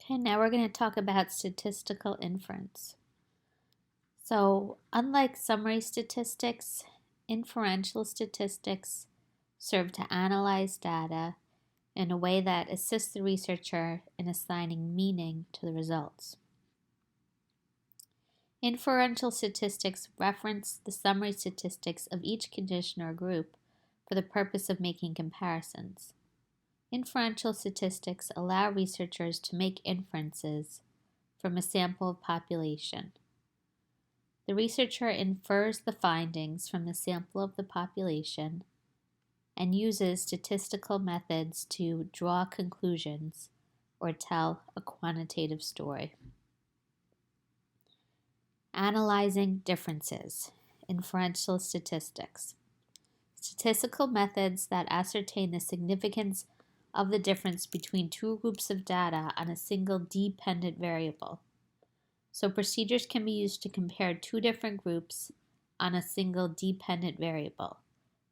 Okay, now we're going to talk about statistical inference. So, unlike summary statistics, inferential statistics serve to analyze data in a way that assists the researcher in assigning meaning to the results. Inferential statistics reference the summary statistics of each condition or group for the purpose of making comparisons. Inferential statistics allow researchers to make inferences from a sample of population. The researcher infers the findings from the sample of the population and uses statistical methods to draw conclusions or tell a quantitative story. Analyzing differences. Inferential statistics. Statistical methods that ascertain the significance of the difference between two groups of data on a single dependent variable. So procedures can be used to compare two different groups on a single dependent variable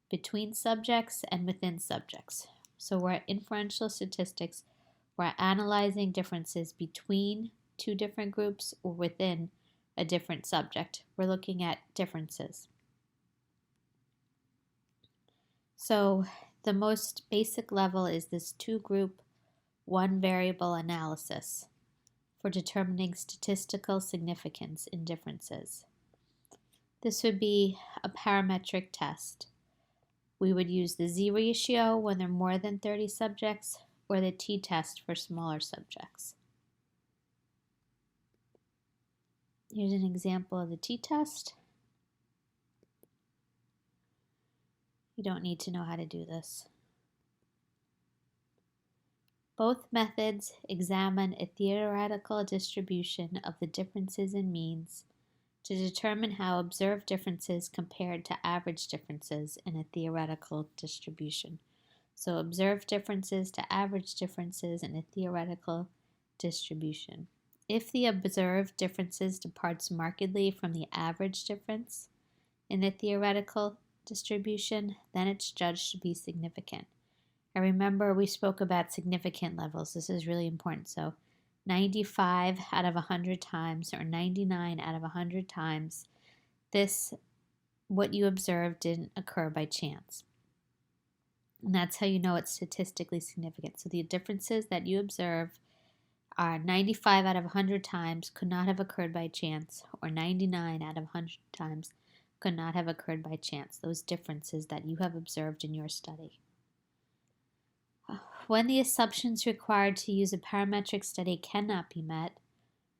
between subjects and within subjects. So we're at inferential statistics. We're analyzing differences between two different groups or within a different subject. We're looking at differences. So the most basic level is this two-group, one-variable analysis for determining statistical significance in differences. This would be a parametric test. We would use the z-ratio when there are more than 30 subjects or the t-test for smaller subjects. Here's an example of the t-test. You don't need to know how to do this. Both methods examine a theoretical distribution of the differences in means to determine how observed differences compared to average differences in a theoretical distribution. So observed differences to average differences in a theoretical distribution. If the observed differences departs markedly from the average difference in the theoretical distribution, then it's judged to be significant. And remember, we spoke about significant levels. This is really important. So 95 out of 100 times or 99 out of 100 times, what you observed didn't occur by chance. And that's how you know it's statistically significant. So the differences that you observe are 95 out of 100 times could not have occurred by chance, or 99 out of 100 times could not have occurred by chance, those differences that you have observed in your study. When the assumptions required to use a parametric study cannot be met,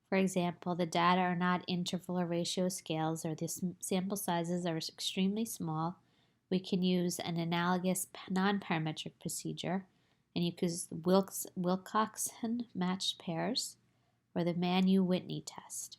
for example, the data are not interval or ratio scales or the sample sizes are extremely small, we can use an analogous non-parametric procedure, and you can use the Wilcoxon matched pairs or the Manu-Whitney test.